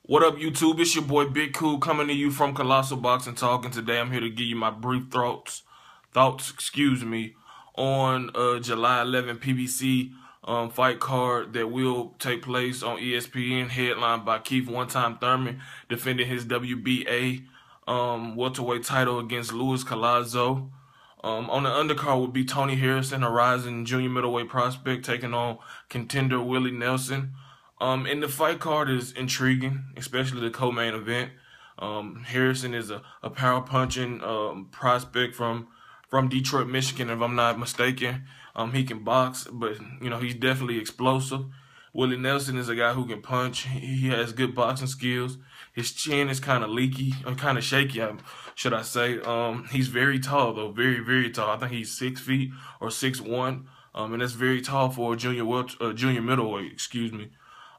What up, YouTube? It's your boy Big Cool coming to you from Collazo Boxing Talk, and today I'm here to give you my brief thoughts, on July 11 PBC fight card that will take place on ESPN, headlined by Keith One-Time Thurman defending his WBA welterweight title against Luis Collazo. On the undercard would be Tony Harrison, a rising junior middleweight prospect, taking on contender Willie Nelson. And the fight card is intriguing, especially the co-main event. Harrison is a power punching prospect from Detroit, Michigan, if I'm not mistaken. He can box, but he's definitely explosive. Willie Nelson is a guy who can punch. He has good boxing skills. His chin is kind of leaky, or kind of shaky, should I say. He's very tall, though, very, very tall. I think he's 6 feet or 6'1", and that's very tall for a junior middleweight, excuse me.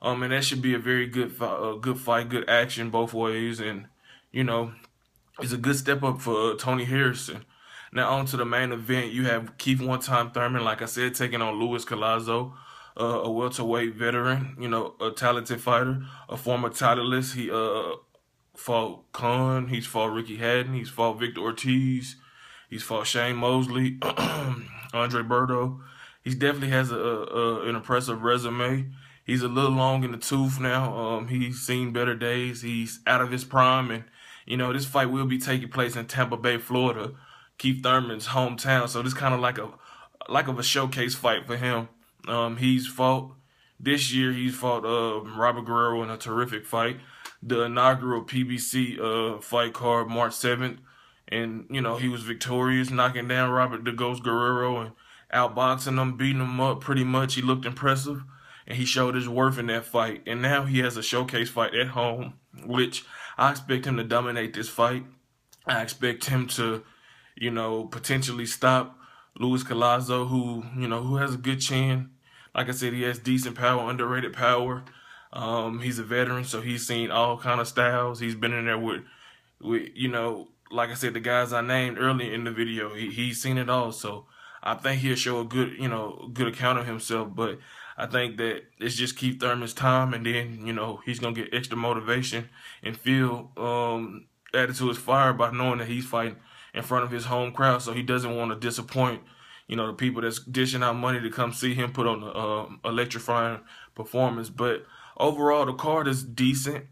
And that should be a very good fight, good action both ways, and it's a good step up for Tony Harrison. Now on to the main event, you have Keith One-Time Thurman, like I said, taking on Luis Collazo, a welterweight veteran, a talented fighter, a former titleist. He fought Khan, he's fought Ricky Hatton, he's fought Victor Ortiz, he's fought Shane Mosley, Andre Berto. He definitely has an impressive resume. He's a little long in the tooth now. He's seen better days. He's out of his prime, and this fight will be taking place in Tampa Bay, Florida, Keith Thurman's hometown. So this kind of like a showcase fight for him. He's fought this year. He's fought Robert Guerrero in a terrific fight. The inaugural PBC fight card, March 7th, and he was victorious, knocking down Robert the Ghost Guerrero and outboxing him, beating him up pretty much. He looked impressive, and he showed his worth in that fight. And now he has a showcase fight at home, which I expect him to dominate this fight. I expect him to, potentially stop Luis Collazo, who has a good chin. Like I said, he has decent power, underrated power. He's a veteran, so he's seen all kind of styles. He's been in there with like I said, the guys I named earlier in the video. He's seen it all, so I think he'll show a good, good account of himself. But I think that it's just Keith Thurman's time, and then, he's going to get extra motivation and feel added to his fire by knowing that he's fighting in front of his home crowd, so he doesn't want to disappoint, the people that's dishing out money to come see him put on an electrifying performance. But overall, the card is decent.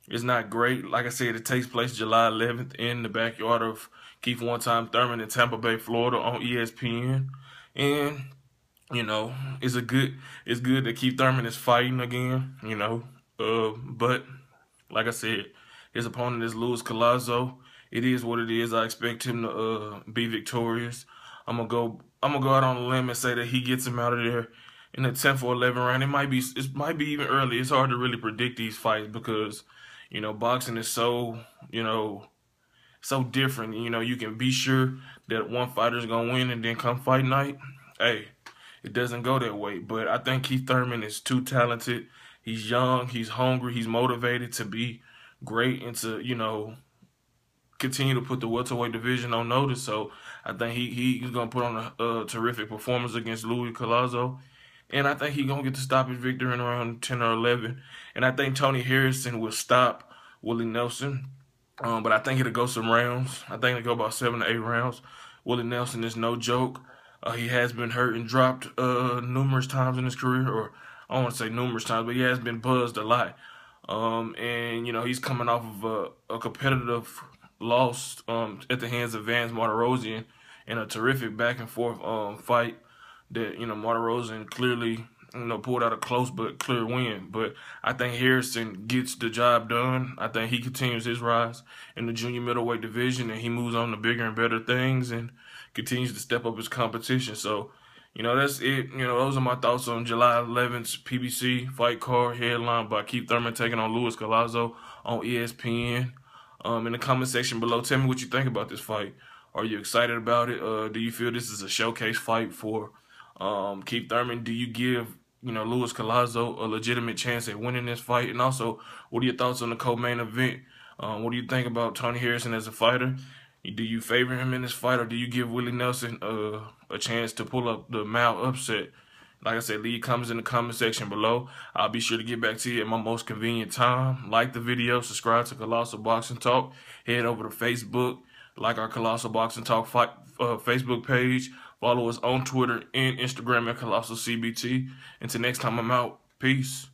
It's not great. Like I said, it takes place July 11th in the backyard of Keith One-Time Thurman in Tampa Bay, Florida on ESPN. And it's good that Keith Thurman is fighting again, but like I said, his opponent is Luis Collazo. It is what it is. I expect him to be victorious. I'm gonna go out on a limb and say that he gets him out of there in the 10th or 11th round. It might be even early. It's hard to really predict these fights because boxing is so so different. You can be sure that one fighter's gonna win, and then come fight night, hey, it doesn't go that way. But I think Keith Thurman is too talented. He's young, he's hungry, he's motivated to be great and to, continue to put the welterweight division on notice. So I think he's going to put on a terrific performance against Luis Collazo. And I think he's going to get the stoppage victory in around 10 or 11. And I think Tony Harrison will stop Willie Nelson. But I think it'll go some rounds. I think it'll go about 7 to 8 rounds. Willie Nelson is no joke. He has been hurt and dropped numerous times in his career, or I don't want to say numerous times, but he has been buzzed a lot. And he's coming off of a competitive loss at the hands of Vance Martirosyan in a terrific back and forth fight that Martirosyan clearly pulled out a close but clear win. But I think Harrison gets the job done. I think he continues his rise in the junior middleweight division, and he moves on to bigger and better things and continues to step up his competition. So that's it. Those are my thoughts on July 11th PBC fight card, headlined by Keith Thurman taking on Luis Collazo on ESPN. In the comment section below, tell me what you think about this fight. Are you excited about it? Do you feel this is a showcase fight for Keith Thurman? Do you give Luis Collazo a legitimate chance at winning this fight? And also, what are your thoughts on the co-main event? What do you think about Tony Harrison as a fighter? Do you favor him in this fight, or do you give Willie Nelson a chance to pull up the Mount upset? Like I said, leave comments in the comment section below. I'll be sure to get back to you at my most convenient time. Like the video, subscribe to Collazo Boxing Talk. Head over to Facebook, like our Collazo Boxing Talk Facebook page. Follow us on Twitter and Instagram at Collazo CBT. Until next time, I'm out. Peace.